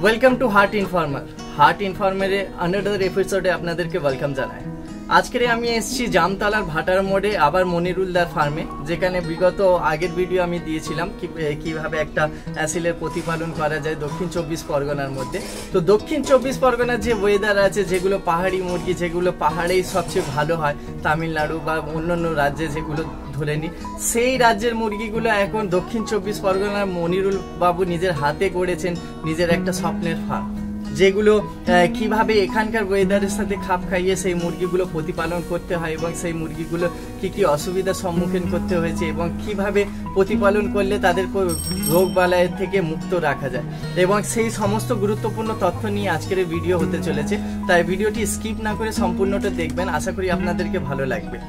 Welcome to heart ইনফর্মারে another এপিসোডে আপনাদেরকে welcome জানাই। আজকে আমি এসেছি জামতলার ভাটার মোড়ে আবার মনিরুলদার ফার্মে, যেখানে বিগত আগের ভিডিও আমি দিয়েছিলাম কিভাবে একটা অ্যাসিলের প্রতিপালন করা যায় দক্ষিণ 24 পরগনার মধ্যে। তো দক্ষিণ 24 পরগনার যে ওয়েদার আছে, যেগুলো পাহাড়ি মুরগি, যেগুলো পাহাড়েই সবচেয়ে ভালো হয়, তামিলনাড়ু বা অন্যান্য রাজ্যে যেগুলো ধরে নিই, সেই রাজ্যের মুরগিগুলো এখন দক্ষিণ 24 পরগনার মনিরুল বাবু নিজের হাতে গড়েছেন নিজের একটা স্বপ্নের ফার্ম, যেগুলো কিভাবে এখানকার ওয়েদারের সাথে খাপ খাইয়ে সেই মুরগিগুলো প্রতিপালন করতে হয় এবং সেই মুরগিগুলো কি অসুবিধার সম্মুখীন করতে হয়েছে এবং কিভাবে প্রতিপালন করলে তাদের রোগ বালাই থেকে মুক্ত রাখা যায়, এবং সেই সমস্ত গুরুত্বপূর্ণ তথ্য নিয়ে আজকের ভিডিও হতে চলেছে। তাই ভিডিওটি স্কিপ না করে সম্পূর্ণটা দেখবেন, আশা করি আপনাদেরকে ভালো লাগবে।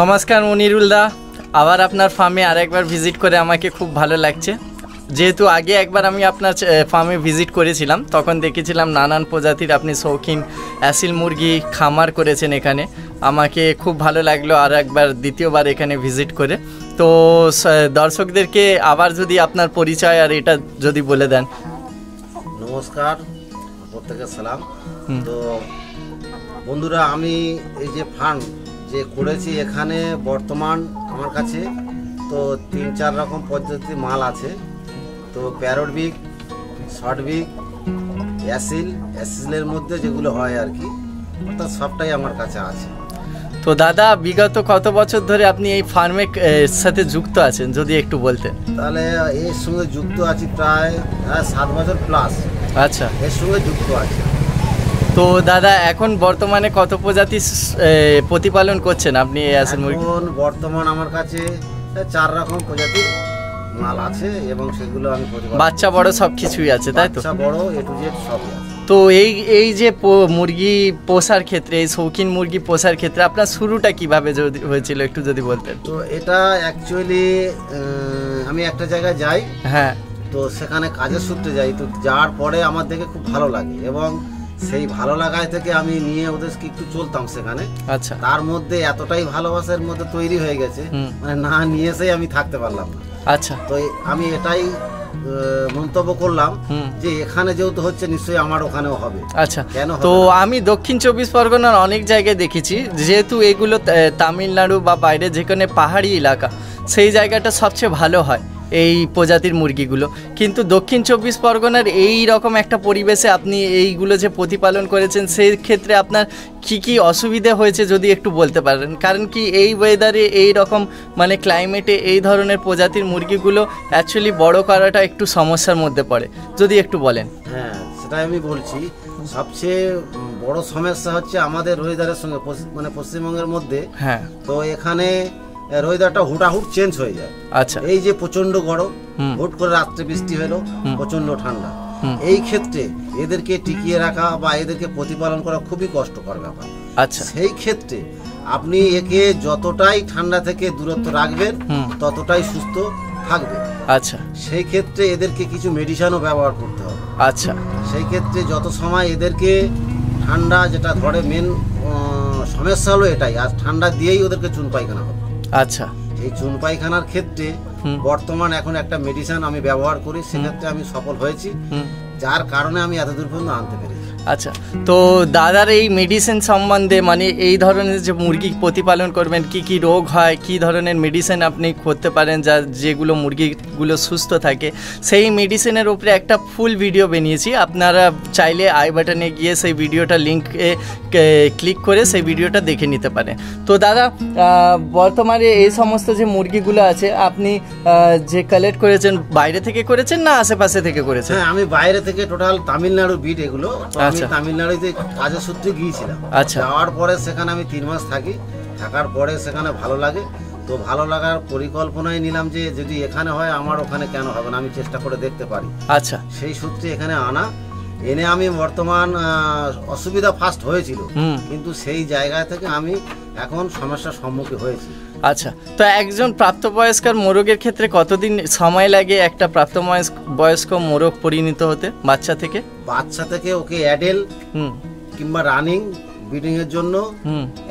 নমস্কার মনিরুলদা, আবার আপনার ফার্মে আরেকবার ভিজিট করে আমাকে খুব ভালো লাগছে। যেহেতু আগে একবার আমি আপনার ফার্মে ভিজিট করেছিলাম, তখন দেখেছিলাম নানান প্রজাতির আপনি শৌখিন অ্যাসিল মুরগি খামার করেছেন এখানে। আমাকে খুব ভালো লাগলো আর একবার দ্বিতীয়বার এখানে ভিজিট করে। তো দর্শকদেরকে আবার যদি আপনার পরিচয় আর এটা যদি বলে দেন। নমস্কার, প্রত্যেকের সালাম। তো বন্ধুরা, আমি এই যে ফার্ম যে করেছি, এখানে বর্তমান আমার কাছে তো 3-4 রকম পদ্ধতির মাল আছে। তো প্যারট বিগ, শর্ট বিগ, অ্যাসিলের মধ্যে যেগুলো হয় আর কি, অর্থাৎ সবটাই আমার কাছে আছে। তো দাদা, বিগত কত বছর ধরে আপনি এই ফার্মের সাথে যুক্ত আছেন যদি একটু বলতেন? তাহলে এর সঙ্গে যুক্ত আছি প্রায় 7 বছর প্লাস। আচ্ছা, এর সঙ্গে যুক্ত আছি। তো দাদা, এখন বর্তমানে কত প্রজাতি প্রতিপালন করছেন আপনি এই অ্যাসিল মুরগি? এখন বর্তমান আমার কাছে 4 রকম প্রজাতির মাল আছে এবং সেগুলো আমি বাচ্চা বড় সব কিছুই আছে, তাই তো? বাচ্চা বড় A to Z সবই আছে। তো এই যে মুরগি পোষার ক্ষেত্রে, এই শৌখিন মুরগি পোষার ক্ষেত্রে আপনার শুরুটা কিভাবে হয়েছিল একটু যদি বলতেন? তো এটা অ্যাকচুয়ালি আমি একটা জায়গায় যাই, হ্যাঁ, তো সেখানে কাজের সূত্রে যাই। তো যাওয়ার পরে আমার দেখে খুব ভালো লাগে এবং সেই ভালো লাগায় থেকে আমি নিয়ে ওদেরকে একটু চলতাম সেখানে। আচ্ছা, তার মধ্যে এতটাই ভালোবাসার মধ্যে তৈরি হয়ে গেছে, মানে না নিয়ে এসেই আমি থাকতে পারলাম না। আচ্ছা, তো আমি এটাই মন্তব্য করলাম যে এখানে যেহেতু হচ্ছে, নিশ্চয়ই আমার ওখানেও হবে। আচ্ছা, তো আমি দক্ষিণ 24 পরগনার অনেক জায়গায় দেখেছি, যেহেতু এগুলো তামিলনাড়ু বা বাইরে যেখানে পাহাড়ি এলাকা, সেই জায়গাটা সবচেয়ে ভালো হয় এই প্রজাতির মুরগিগুলো। কিন্তু দক্ষিণ 24 পরগনার এই রকম একটা পরিবেশে আপনি এইগুলো যে প্রতিপালন করেছেন, সেই ক্ষেত্রে আপনার কি অসুবিধা হয়েছে যদি একটু বলতে পারেন? কারণ কি এই ওয়েদারে, এই রকম মানে ক্লাইমেটে এই ধরনের প্রজাতির মুরগিগুলো অ্যাকচুয়ালি বড় করাটা একটু সমস্যার মধ্যে পড়ে, যদি একটু বলেন। হ্যাঁ, সেটাই আমি বলছি। সবচেয়ে বড় সমস্যা হচ্ছে আমাদের ওয়েদারের সঙ্গে, মানে পশ্চিমবঙ্গের মধ্যে। হ্যাঁ, তো এখানে ওয়েদারটা হুটাহুট চেঞ্জ হয়ে যায়। আচ্ছা, এই যে প্রচন্ড গরম, হুট করে রাত্রে বৃষ্টি হলো, প্রচন্ড ঠান্ডা। এই ক্ষেত্রে এদেরকে টিকিয়ে রাখা বা এদেরকে প্রতিপালন করা খুবই কষ্টকর ব্যাপার। আচ্ছা, সেই ক্ষেত্রে আপনি একে যতটাই ঠান্ডা থেকে দূরত্ব রাখবেন, ততটাই সুস্থ থাকবে। আচ্ছা, সেই ক্ষেত্রে এদেরকে কিছু মেডিসিনও ব্যবহার করতে হবে। আচ্ছা, সেই ক্ষেত্রে যত সময় এদেরকে ঠান্ডা, যেটা ধরে মেন সমস্যা হলো এটাই, আর ঠান্ডা দিয়েই ওদেরকে চুন পায়খানা হবে। আচ্ছা, এই চুন পায়খানার ক্ষেত্রে বর্তমান এখন একটা মেডিসিন আমি ব্যবহার করি, সেক্ষেত্রে আমি সফল হয়েছি, যার কারণে আমি এতদূর পর্যন্ত আনতে পেরেছি। আচ্ছা, তো দাদার এই মেডিসিন সম্বন্ধে, মানে এই ধরনের যে মুরগি প্রতিপালন করবেন, কি রোগ হয়, কি ধরনের মেডিসিন আপনি করতে পারেন যেগুলো মুরগিগুলো সুস্থ থাকে, সেই মেডিসিনের উপরে একটা ফুল ভিডিও বানিয়েছি। আপনারা চাইলে আই বাটনে গিয়ে সেই ভিডিওটা লিঙ্কে ক্লিক করে সেই ভিডিওটা দেখে নিতে পারেন। তো দাদা, বর্তমানে এই সমস্ত যে মুরগিগুলো আছে আপনি যে কালেক্ট করেছেন, বাইরে থেকে করেছেন না আশেপাশে থেকে করেছেন? হ্যাঁ, আমি বাইরে থেকে, টোটাল তামিলনাড়ু বিট এগুলো। আমি তামিলনাড়ুতে কাজের সূত্রে গিয়েছিলাম। আচ্ছা, যাওয়ার পরে সেখানে আমি 3 মাস থাকি। থাকার পরে সেখানে ভালো লাগে, তো ভালো লাগার পরিকল্পনায় নিলাম যে যদি এখানে হয়, আমার ওখানে কেন হবে না, আমি চেষ্টা করে দেখতে পারি। আচ্ছা, সেই সূত্রে এখানে আনা। এনে আমি বর্তমান অসুবিধা ফার্স্ট হয়েছিল, কিন্তু সেই জায়গা থেকে আমি এখন সমস্যার সম্মুখীন হয়েছি। আচ্ছা, তো একজন প্রাপ্তবয়স্ক মোরগের ক্ষেত্রে কতদিন সময় লাগে একটা প্রাপ্তবয়স্ক মোরগ পরিণত হতে বাচ্চা থেকে? বাচ্চা থেকে ওকে অ্যাডেল কিংবা রানিং ব্রিডিং এর জন্য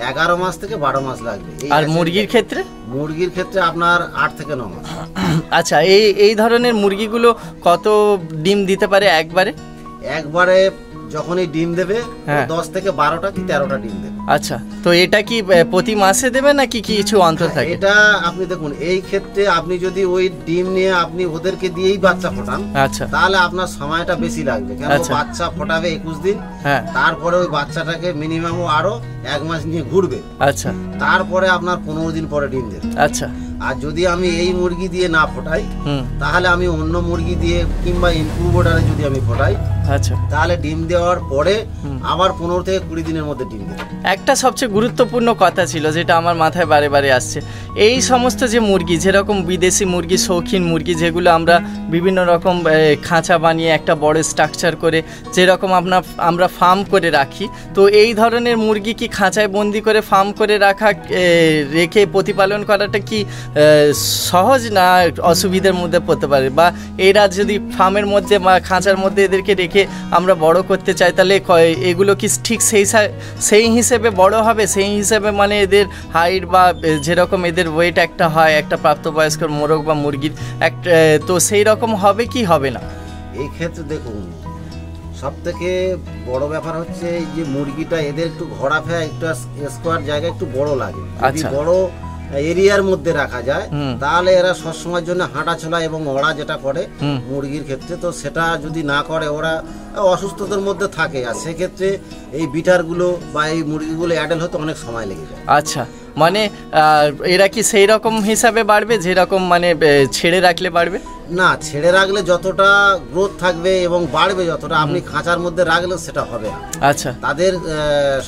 11 মাস থেকে 12 মাস লাগবে। আর মুরগির ক্ষেত্রে? মুরগির ক্ষেত্রে আপনার 8 থেকে 9 মাস। আচ্ছা, এই ধরনের মুরগিগুলো কত ডিম দিতে পারে একবারে? যখনই ডিম দেবে 10 থেকে 12টা কি 13টা ডিম দেবে। আচ্ছা, তো এটা কি প্রতি মাসে দেবে নাকি কিছু অন্তর থাকে? এটা আপনি দেখুন, এই ক্ষেত্রে আপনি যদি ওই ডিম নিয়ে আপনি ওদেরকে দিয়েই বাচ্চা ফোটান, আচ্ছা, তাহলে আপনার সময়টা বেশি লাগবে। কেন বাচ্চা ফোটাবে 21 দিন, তারপরে ওই বাচ্চাটাকে মিনিমাম আরো 1 মাস নিয়ে ঘুরবে। আচ্ছা, তারপরে আপনার 15 দিন পরে ডিম দেবে। আচ্ছা, আর যদি আমি এই মুরগি দিয়ে না ফোটাই, তাহলে আমি অন্য মুরগি দিয়ে কিংবা ইনকিউবেটরে যদি আমি ফোটাই, আচ্ছা, তাহলে ডিম দেওয়ার পরে আবার 15 থেকে 20 দিনের মধ্যে ডিম দেবে। একটা সবচেয়ে গুরুত্বপূর্ণ কথা ছিল যেটা আমার মাথায় বারে বারে আসছে, এই সমস্ত যে মুরগি, যেরকম বিদেশি মুরগি, শৌখিন মুরগি, যেগুলো আমরা বিভিন্ন রকম খাঁচা বানিয়ে একটা বড় স্ট্রাকচার করে যেরকম আমরা ফার্ম করে রাখি, তো এই ধরনের মুরগি কি খাঁচায় বন্দি করে ফার্ম করে রেখে প্রতিপালন করাটা কি সহজ না অসুবিধার মধ্যে পড়তে পারে? বা এরা যদি ফার্মের মধ্যে বা খাঁচার মধ্যে এদেরকে রেখে আমরা বড় করতে চাই, তাহলে এগুলো কি ঠিক সেই হিসেবে বড় হবে? সেই হিসেবে মানে এদের হাইট বা যেরকম এদের ওয়েট একটা হয় একটা প্রাপ্তবয়স্ক মোরগ বা মুরগির একটা, তো সেই রকম হবে কি হবে না? এই ক্ষেত্রে দেখুন, সব থেকে বড় ব্যাপার হচ্ছে এই যে মুরগিটা এদের একটু ঘোরাফেরা, একটু স্কোয়ার জায়গা একটু বড় লাগে। যদি বড় এরিয়ার মধ্যে রাখা যায়, তাহলে এরা সবসময়ের জন্য হাঁটাচলা এবং ওরা যেটা করে মুরগির ক্ষেত্রে, তো সেটা যদি না করে ওরা অসুস্থতার মধ্যে থাকে। আর সেক্ষেত্রে এই বিটারগুলো বা এই মুরগিগুলো অ্যাডেল হতে অনেক সময় লেগে যায়। আচ্ছা, মানে এরা কি সেই রকম হিসাবে বাড়বে যেরকম মানে ছেড়ে রাখলে বাড়বে? না, ছেড়ে রাখলে যতটা গ্রোথ থাকবে এবং বাড়বে যতটা, আপনি খাঁচার মধ্যে রাখলে সেটা হবে না। আচ্ছা, তাদের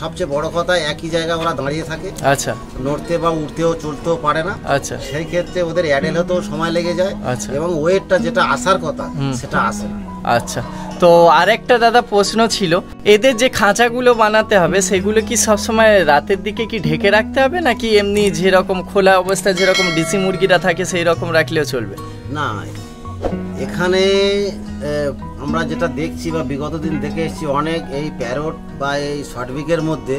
সবচেয়ে বড় কথা একই জায়গায় ওরা দাঁড়িয়ে থাকে। আচ্ছা, নড়তে বা উঠতেও চলতেও পারে না। আচ্ছা, সেই ক্ষেত্রে ওদের অ্যাডেল হতেও সময় লেগে যায়। আচ্ছা, এবং ওয়েটটা যেটা আসার কথা সেটা আসে না। আচ্ছা, তো আরেকটা দাদা প্রশ্ন ছিল, এদের যে খাঁচাগুলো বানাতে হবে সেগুলো কি সবসময় রাতের দিকে কি ঢেকে রাখতে হবে নাকি এমনি যেরকম খোলা অবস্থায় যেরকম দেশি মুরগিরা থাকে সেই রকম রাখলেও চলবে? না, এখানে আমরা যেটা দেখছি বা বিগত দিন দেখে এসেছি, অনেক এই প্যারট বা এই শর্টবিকের মধ্যে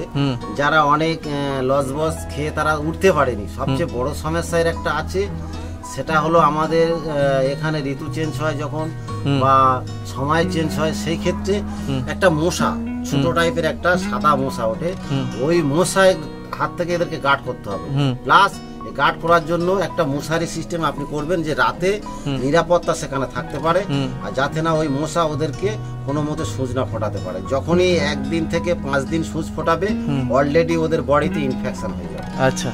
যারা অনেক লস বস খেয়ে তারা উঠতে পারেনি। সবচেয়ে বড় সমস্যার একটা আছে, সেটা হলো আমাদের এখানে ঋতু চেঞ্জ হয় যখন বা সময় চেঞ্জ হয়, সেই ক্ষেত্রে একটা মশা, ছোট টাইপের একটা সাদা মশা ওঠে। ওই মশায় হাত থেকে এদেরকে গার্ড করতে হবে। প্লাস গার্ড করার জন্য একটা মশারি সিস্টেম আপনি করবেন, যে রাতে নিরাপত্তা সেখানে থাকতে পারে, আর যাতে না ওই মশা ওদেরকে কোনো মতে সূচ না ফোটাতে পারে। যখনই 1 দিন থেকে 5 দিন সূচ ফোটাবে, অলরেডি ওদের বডিতে ইনফেকশন হয়ে যাবে। আচ্ছা,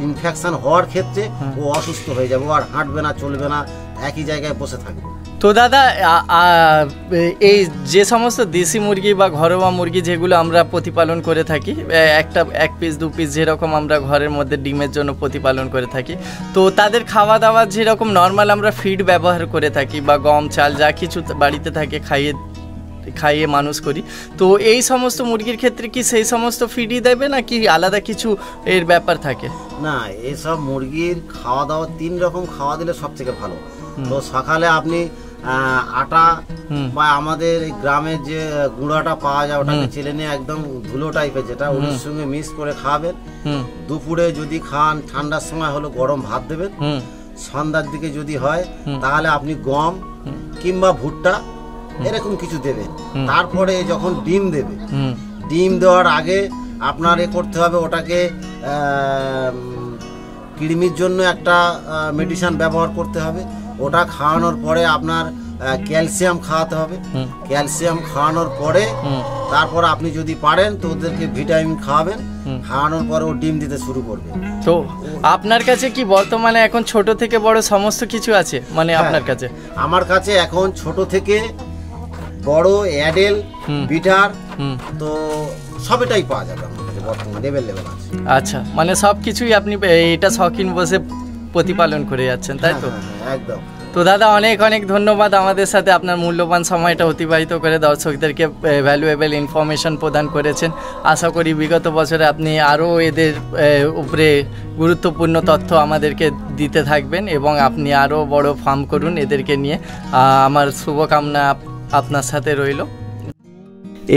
ইনফেকশন হওয়ার ক্ষেত্রে ও অসুস্থ হয়ে যাবে, ও আর হাঁটবে না, চলবে না, একই জায়গায় বসে থাকবে। তো দাদা, এই যে সমস্ত দেশি মুরগি বা ঘরোয়া মুরগি যেগুলো আমরা প্রতিপালন করে থাকি, 1 পিস 2 পিস যেরকম আমরা ঘরের মধ্যে ডিমের জন্য প্রতিপালন করে থাকি, তো তাদের খাওয়া দাওয়া যেরকম নর্মাল আমরা ফিড ব্যবহার করে থাকি বা গম চাল যা কিছু বাড়িতে থাকে খাইয়ে মানুষ করি, তো এই সমস্ত মুরগির ক্ষেত্রে কি সেই সমস্ত ফিডই দেবে না কি আলাদা কিছু এর ব্যাপার থাকে? না, এইসব মুরগির খাওয়া দাওয়া 3 রকম খাওয়া দিলে সব থেকে ভালো। তো সকালে আপনি আটা বা আমাদের এই গ্রামের যে গুঁড়াটা পাওয়া যায় ওটাকে চেলে নিয়ে একদম ধুলো টাইপের, যেটা ওর সঙ্গে মিক্স করে খাওয়াবেন। দুপুরে যদি খান, ঠান্ডার সময় হলো গরম ভাত দেবেন। সন্ধ্যার দিকে যদি হয় তাহলে আপনি গম কিংবা ভুট্টা এরকম কিছু দেবেন। তারপরে যখন ডিম দেবে, ডিম দেওয়ার আগে আপনার করতে হবে, ওটাকে কৃমির জন্য একটা মেডিসিন ব্যবহার করতে হবে। ওটা খাওয়ানোর পরে আপনার ক্যালসিয়াম খাওয়াতে হবে। ক্যালসিয়াম খাওয়ানোর পরে তারপর আপনি যদি পারেন তো ওদেরকে ভিটামিন খাওয়াবেন। খাওয়ানোর পরে ও ডিম দিতে শুরু করবে। তো আপনার কাছে কি বর্তমানে এখন ছোট থেকে বড় সমস্ত কিছু আছে? মানে আপনার কাছে? আমার কাছে এখন ছোট থেকে বড়, অ্যাডেল, বিটার, তো সবটাই পাওয়া যাবে আমার কাছে বর্তমানে অ্যাভেলেবল আছে। আচ্ছা, মানে সব কিছুই আপনি এটা শখিন বসে প্রতিপালন করে যাচ্ছেন, তাই তো? একদম। তো দাদা অনেক অনেক ধন্যবাদ আমাদের সাথে আপনার মূল্যবান সময়টা অতিবাহিত করে দর্শকদেরকে ভ্যালুয়েবল ইনফরমেশন প্রদান করেছেন। আশা করি বিগত বছরে আপনি আরও এদের উপরে গুরুত্বপূর্ণ তথ্য আমাদেরকে দিতে থাকবেন এবং আপনি আরও বড় ফার্ম করুন এদেরকে নিয়ে। আমার শুভকামনা আপনার সাথে রইল।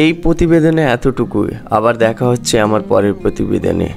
এই প্রতিবেদনে এতটুকুই, আবার দেখা হচ্ছে আমার পরের প্রতিবেদনে।